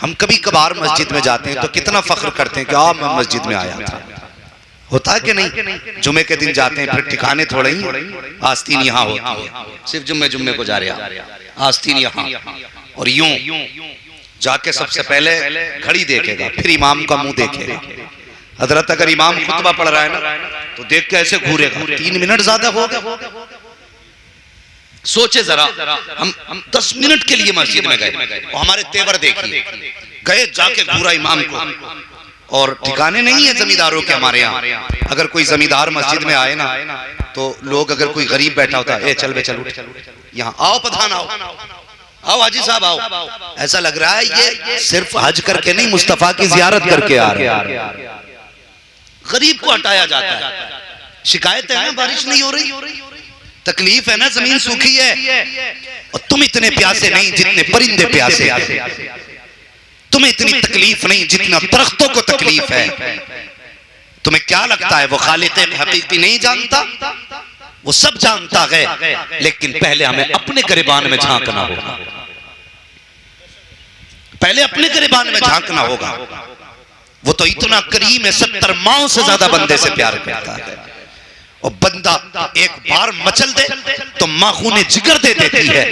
हम कभी कभार मस्जिद में जाते हैं तो कितना फख्र करते हैं कि आ मैं मस्जिद में आया था। होता है कि नहीं? जुमे के दिन जाते हैं फिर ठिकाने थोड़े ही, आस्तीन यहाँ होती है, सिर्फ जुम्मे को जा रहे, आस्तीन यहाँ, और यूं जाके सबसे पहले घड़ी देखेगा, फिर इमाम का मुंह देखेगा। हजरत अगर इमाम खुतबा पढ़ रहा है ना तो देख के ऐसे घूरेगा, 3 मिनट ज्यादा हो गए। सोचे जरा, हम 10 मिनट के लिए मस्जिद में गए और हमारे तेवर देखिए, गए जाके घूरा इमाम को। और ठिकाने नहीं है जमींदारों के हमारे यहाँ। अगर कोई जमींदार मस्जिद में आए ना तो लोग, अगर कोई गरीब बैठा होता है, ए चल बे चल यहाँ आओ, प्रधान आओ, आओ हाजी साहब आओ, ऐसा लग रहा है ये सिर्फ हज करके नहीं, मुस्तफा की जियारत करके आ रहे हैं। गरीब को हटाया जाता है। शिकायत है ना बारिश नहीं हो रही, तकलीफ है ना जमीन सूखी है, और तुम इतने प्यासे नहीं जितने परिंदे प्यासे हैं, तुम्हें इतनी तकलीफ नहीं जितना दरख्तों को तकलीफ है। तुम्हें क्या लगता है वो खालिक हकीकी नहीं जानता? वो सब जानता है, लेकिन पहले हमें अपने गिरबान में झांकना होगा, पहले अपने गिरबान में झांकना होगा। वो तो इतना करीम है, 70 माओं से ज्यादा बंदे से प्यार करता है, और बंदा एक बार मचल दे तो माँ खूने जिगर दे देती है।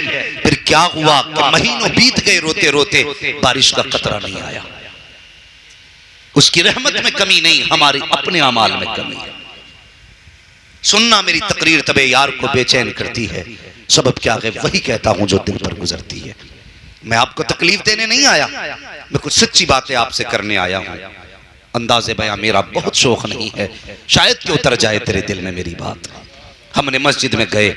फिर क्या हुआ कि महीनों बीत गए रोते रोते, बारिश का कतरा नहीं आया। उसकी रहमत में कमी नहीं, हमारी अपने अमाल में कमी है। सुनना मेरी तकरीर तबे यार को बेचैन करती है, सबब क्या है वही कहता हूं जो दिल पर गुजरती है। मैं आपको तकलीफ देने नहीं आया, मैं कुछ सच्ची बातें आपसे करने आया हूं। अंदाज़े बयां मेरा बहुत शौक नहीं है, शायद कि उतर जाए तेरे दिल में मेरी बात। हमने मस्जिद में गए,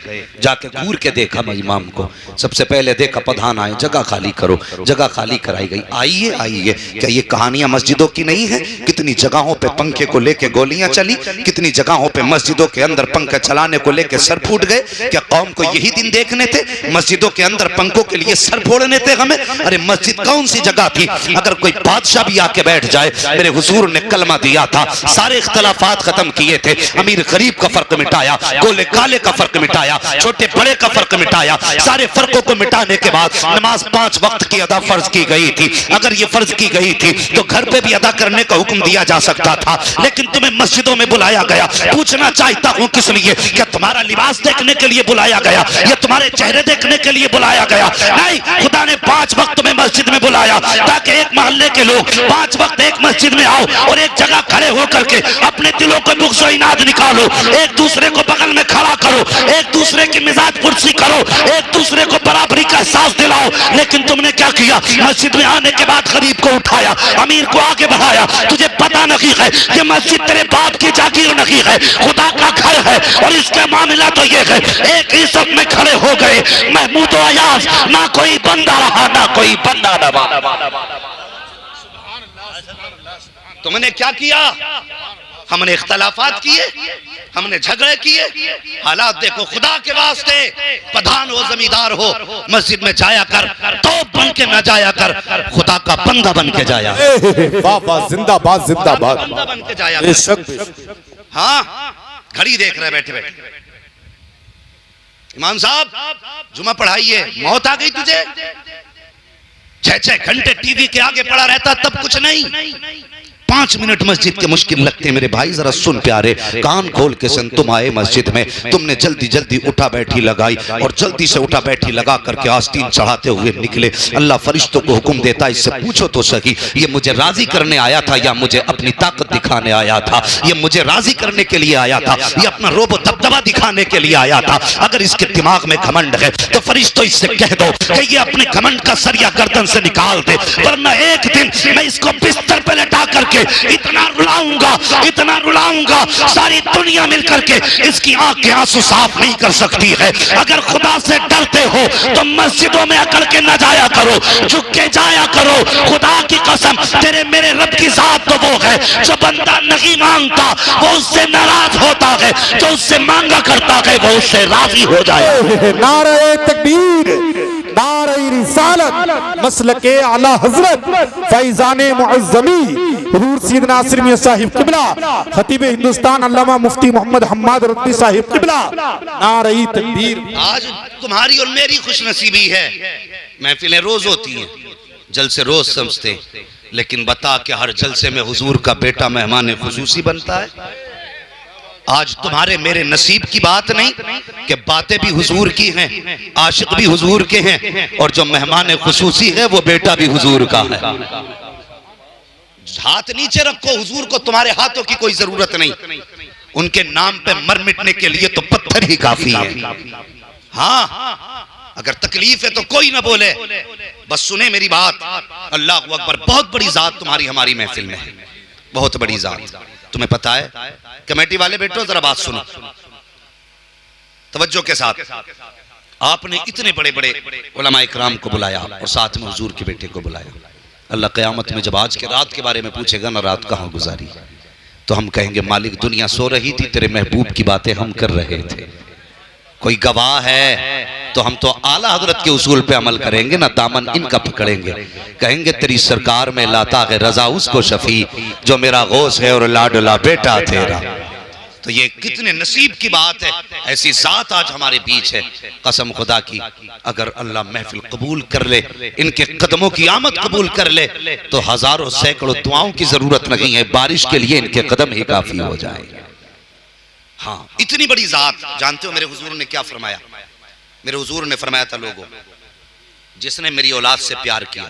जाके घूर के देखा मैं इमाम को। सबसे पहले देखा प्रधान आए, जगह खाली करो, जगह खाली कराई गई। आइए आइए, क्या ये कहानियां मस्जिदों की नहीं है? कितनी जगहों पे पंखे को लेके गोलियां चली, कितनी जगहों पे मस्जिदों के अंदर पंखे चलाने को लेके सर फूट गए। क्या कौम को यही दिन देखने थे? मस्जिदों के अंदर पंखों के लिए सर फोड़ने थे हमें? अरे मस्जिद कौन सी जगह थी? अगर कोई बादशाह भी आके बैठ जाए, मेरे हुजूर ने कलमा दिया था, सारे इख्तलाफात खत्म किए थे, अमीर गरीब का फर्क मिटाया, गोले काले का फर्क मिटाया, छोटे बड़े का फर्क मिटाया। सारे फर्कों को मिटाने के बाद नमाज 5 वक्त की अदा फर्ज की गई थी। अगर ये फर्ज की गई थी तो घर पे भी अदा करने का हुक्म दिया जा सकता था, लेकिन तुम्हें मस्जिदों में बुलाया गया। पूछना चाहता हूं किस लिए? क्या तुम्हारा लिबास देखने के लिए बुलाया गया या तुम्हारे चेहरे देखने के लिए बुलाया गया? नहीं, खुदा ने 5 वक्त में मस्जिद में बुलाया ताकि एक मोहल्ले के लोग 5 वक्त एक मस्जिद में आओ और एक जगह खड़े होकर के अपने दिलों को बुग़्ज़ व इनाद निकालो, एक दूसरे को बगल में खड़ा करो, एक दूसरे की मिजाज पुरसी करो, एक दूसरे को बराबरी का एहसास दिलाओ। लेकिन तुमने क्या किया? मस्जिद में आने के बाद गरीब को उठाया, अमीर को आगे बढ़ाया। तुझे पता नहीं है कि मस्जिद तेरे बाप की जागीर नहीं है, खुदा का घर है। और इसका मामला तो ये है, एक ही सब में खड़े हो गए महमूद व अयाज, ना कोई बंदा रहा ना कोई बंदा दबा। तुमने क्या किया? हमने इख्तलाफात किए, हमने झगड़े किए। हालात देखो, खुदा के वास्ते प्रधान हो जमींदार हो, मस्जिद में जाया कर, तो बन के न जाया कर, खुदा का बंदा बन के जाया। वाह वाह, जिंदाबाद जिंदाबाद, बंदा बन के जाया कर। हाँ, घड़ी देख रहे बैठे बैठे। इमाम साहब जुमा पढ़ाइए, मौत आ गई तुझे? 6-6 घंटे टीवी के आगे पड़ा रहता तब कुछ नहीं। 5 मिनट मस्जिद के मुश्किल लगते मेरे भाई, जरा सुन प्यारे, कान खोल के सुन। तुम आए मस्जिद में, तुमने जल्दी जल्दी उठा बैठी लगाई और जल्दी से उठा बैठी लगा करके आस्तीन चढ़ाते हुए निकले। अल्लाह फरिश्तों को हुक्म देता, इससे पूछो तो सही, ये मुझे राजी करने आया था या मुझे अपनी ताकत दिखाने आया था? ये मुझे राजी करने के लिए आया था या अपना रोब दबदबा दिखाने के लिए आया था? अगर इसके दिमाग में घमंड है तो फरिश्तों इससे कह दो कि ये अपने घमंड का सरिया गर्दन से निकाल दे, वरना एक दिन मैं इसको बिस्तर पे लेटा करके इतना रुलाऊंगा सारी दुनिया मिलकर के इसकी आंख के आंसू साफ नहीं कर सकती है। अगर खुदा से डरते हो तो मस्जिदों में अकड़ के न जाया करो, झुक के जाया करो। खुदा की कसम, तेरे मेरे रब की जात तो वो है जो बंदा नहीं मांगता वो उससे नाराज होता है, जो उससे मांगा करता है वो उससे राजी हो जाए। नारे तकबीर, नारे रिसालत, मसलके आला हजरत फैजाने मुअज़्ज़मी हुजूर सैयदना नासिर मियां साहिब किबला, खतीब हिंदुस्तान अल्लामा मुफ्ती मोहम्मद हम्माद रत्ती साहिब किबला, नारे तकबीर। आज तुम्हारी और मेरी खुशनसीबी है, महफिलें रोज होती हैं, जलसे रोज समझते, लेकिन बता कि हर जलसे में हुजूर का बेटा मेहमान खुसूसी बनता है। आज तुम्हारे मेरे नसीब की बात नहीं कि बातें भी हुजूर की हैं, आशिक भी हुजूर के हैं, और जो मेहमान खुसूसी है वो बेटा भी हुजूर का है। हाथ नीचे रखो, हुजूर को तुम्हारे हाथों की कोई जरूरत नहीं। उनके नाम पे मर मिटने के लिए तो पत्थर ही काफी है। हाँ, अगर तकलीफ है तो कोई ना बोले, बस सुने मेरी बात। अल्लाह अकबर, बहुत बड़ी जात तुम्हारी हमारी महफिल में है, बहुत बड़ी जात। तुम्हें पता है, कमेटी वाले बैठो जरा बात सुनो तवज्जो के साथ। आपने इतने बड़े बड़े उलमा इकराम को बुलाया और साथ में हुजूर के बेटे को बुलाया। अल्लाह क़यामत में जब आज के रात के बारे में पूछेगा ना, रात कहाँ गुजारी, तो हम कहेंगे मालिक दुनिया सो रही थी, तेरे महबूब की बातें हम कर रहे थे। कोई गवाह है तो हम तो आला हजरत के उसूल पे अमल करेंगे ना, दामन इनका पकड़ेंगे। कहेंगे तेरी सरकार में लाता है रजा उसको शफी, जो मेरा गौस है और लाडला बेटा तेरा। तो ये कितने नसीब की बात है, ऐसी जात आज हमारे बीच है। कसम खुदा की, अगर अल्लाह महफिल कबूल कर ले, इनके कदमों की आमद कबूल कर ले, तो हजारों सैकड़ों दुआओं की जरूरत नहीं है, बारिश के लिए इनके कदम ही काफी हो जाएंगे। हाँ, इतनी बड़ी जात। जानते हो मेरे हुजूर ने क्या फरमाया? मेरे हुजूर ने फरमाया था, लोगों जिसने मेरी औलाद से प्यार किया,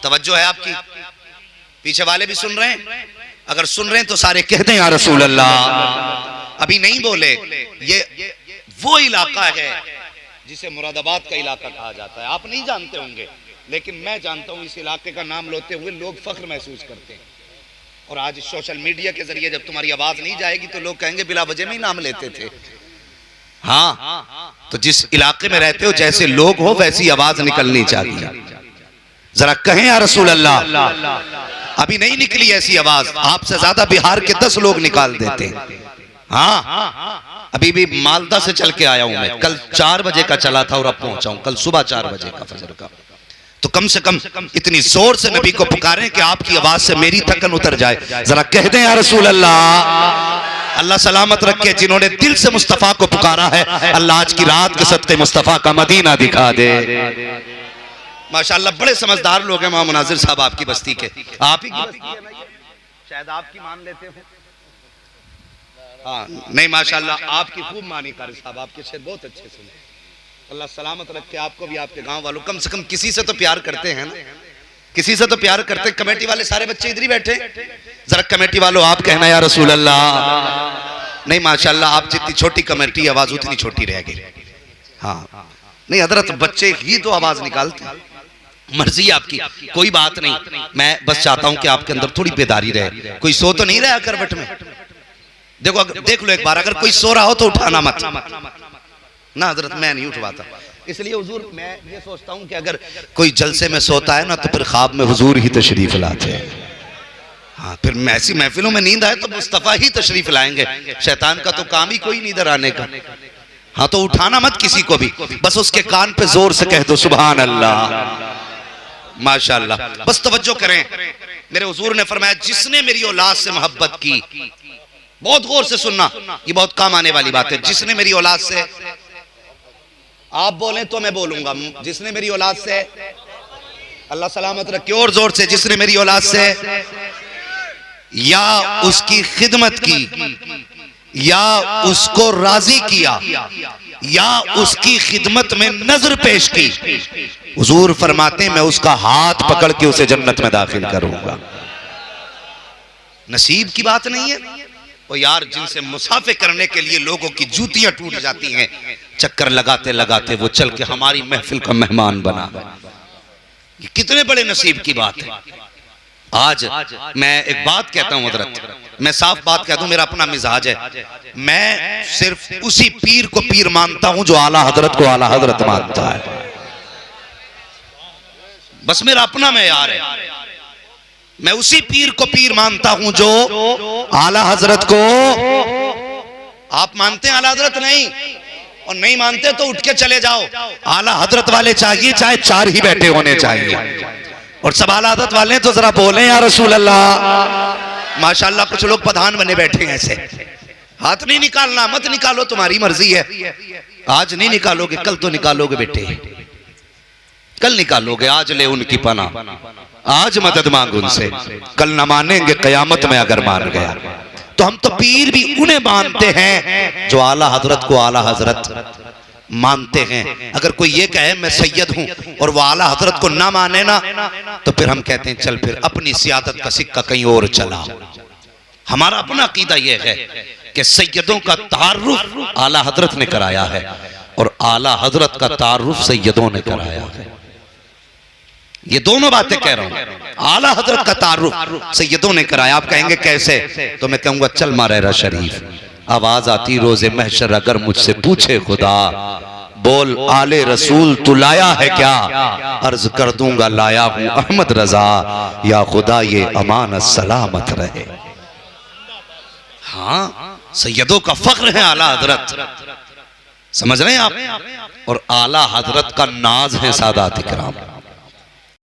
तवज्जो है आपकी, पीछे वाले भी सुन रहे हैं, अगर सुन रहे हैं तो सारे कह दें या रसूल अल्लाह। अभी नहीं बोले, ये वो इलाका है जिसे मुरादाबाद का इलाका कहा जाता है। आप नहीं जानते होंगे, लेकिन मैं जानता हूं। इस इलाके का नाम लेते हुए लोग फख्र महसूस करते हैं। और आज सोशल मीडिया के जरिए जब तुम्हारी आवाज नहीं जाएगी तो लोग कहेंगे बिला वजह में ही नाम लेते थे। हाँ, तो जिस इलाके में रहते हो, जैसे लोग हो वैसी आवाज निकलनी चाहिए। जरा कहें या रसूल अल्लाह। अभी नहीं निकली ऐसी आवाज, आपसे ज्यादा बिहार के 10 लोग निकाल देते हैं। हाँ, अभी भी मालदा से चल के आया हूं मैं, कल 4 बजे का चला था और अब पहुंचा हूं कल सुबह 4 बजे का फजर का। तो कम से कम इतनी जोर से नबी को पुकारें कि आपकी आवाज से मेरी थकन उतर जाए। जरा कह दें या रसूल अल्लाह। अल्लाह सलामत रखे जिन्होंने दिल से मुस्तफा को पुकारा है, अल्लाह आज की रात के सत्ते मुस्तफा का मदीना दिखा दे। माशाअल्लाह, बड़े समझदार लोग हैं मोहम्मद मुनाजिर साहब आपकी बस्ती के। आप ही की बस्ती है ना ये? शायद आपकी मान लेते हो। हाँ, नहीं माशाअल्लाह आपकी खूब मानी कारी साहब, आपके शेर बहुत अच्छे सुने। अल्लाह सलामत रखे आपको भी, आपके गांव वालों। कम से कम किसी से तो प्यार करते हैं ना, किसी से तो प्यार करते। कमेटी वाले सारे बच्चे इधर ही बैठे, जरा कमेटी वालों आप कहना या रसूल अल्लाह। नहीं माशाअल्लाह, आप जितनी छोटी कमेटी आवाज उतनी छोटी रह गई। हाँ, नहीं हजरत बच्चे ही तो आवाज निकालते हैं। मर्जी आपकी, कोई बात नहीं। मैं बस चाहता हूं कि आपके अंदर थोड़ी बेदारी रहे। कोई सो तो नहीं रहा करवट में? देखो, देख लो एक बार, अगर कोई सो रहा हो तो उठाना मत ना हजरत, मैं नहीं उठवाता। इसलिए हुजूर, मैं ये सोचता हूं कि अगर कोई जलसे में सोता है ना, तो फिर ख्वाब में हुजूर ही तशरीफ लाते हैं। हाँ, फिर ऐसी महफिलों में नींद आए तो मुस्तफा ही तशरीफ लाएंगे। शैतान का तो काम ही कोई नहीं इधर आने का। हाँ, तो उठाना मत किसी को भी, बस उसके कान पे जोर से कह दो सुभान अल्लाह, माशाअल्लाह। बस तवज्जो करें, मेरे हुजूर ने फरमाया जिसने मेरी औलाद से मोहब्बत की, बहुत गौर से सुनना, ये बहुत काम आने वाली बात है। जिसने मेरी औलाद से, आप बोलें तो मैं बोलूंगा, जिसने मेरी औलाद से, अल्लाह सलामत रखे, और जोर से, जिसने मेरी औलाद से या उसकी खिदमत की, या उसको राजी किया, या उसकी खिदमत में नजर पेश की, हुजूर फरमाते मैं उसका हाथ पकड़ के उसे जन्नत में दाखिल करूंगा। नसीब की बात नहीं है वो यार, जिनसे मुसाफे करने के लिए लोगों की जूतियां टूट जाती हैं, चक्कर लगाते लगाते वो चल के हमारी महफिल का मेहमान बना। ये कितने बड़े नसीब की बात है। आज मैं एक बात कहता हूं हजरत, मैं साफ बात कहता हूं, मेरा अपना मिजाज है। मैं सिर्फ उसी पीर को पीर मानता हूं जो आला हजरत को आला हजरत मानता है। बस मेरा अपना मेयार है। मैं उसी पीर को पीर मानता हूं जो आला हजरत को। आप मानते हैं आला हजरत? नहीं, और नहीं मानते तो उठ के चले जाओ। आला हजरत वाले चाहिए, चाहे 4 ही बैठे होने चाहिए, और सब आला हजरत वाले तो जरा बोले या रसूल अल्लाह। माशाअल्लाह, कुछ लोग प्रधान बने बैठे हैं ऐसे। हाथ नहीं निकालना, मत निकालो, तुम्हारी मर्जी है। आज नहीं निकालोगे कल तो निकालोगे बेटे। कल निकालोगे, आज ले उनकी पना, आज मदद मांग उनसे, कल न मानेंगे कयामत में अगर मान गया। तो हम तो पीर भी उन्हें मानते हैं जो आला हजरत को आला हजरत मानते हैं। अगर कोई ये कहे मैं सैयद हूं और वो आला हजरत को ना माने ना, तो फिर हम कहते हैं चल फिर अपनी सियादत का सिक्का कहीं और चला। हमारा अपना अकीदा यह है कि सैयदों का तारुफ आला हजरत ने कराया है और आला हजरत का तारुफ सैयदों ने कराया है। ये दोनों बातें कह रहा हूं। आला हजरत का तारुफ सैयदों ने कराया। आप कहेंगे कैसे? तो मैं कहूंगा चल मारेरा शरीफ, आवाज आती रोजे महशर अगर मुझसे पूछे खुदा, बोल आले रसूल तू लाया है क्या? अर्ज कर दूंगा लाया हूं अहमद रजा, या खुदा ये अमानत सलामत रहे। हाँ, सैयदों का फख्र है आला हजरत, समझ रहे हैं आप? और आला हजरत का नाज है सादात इकराम।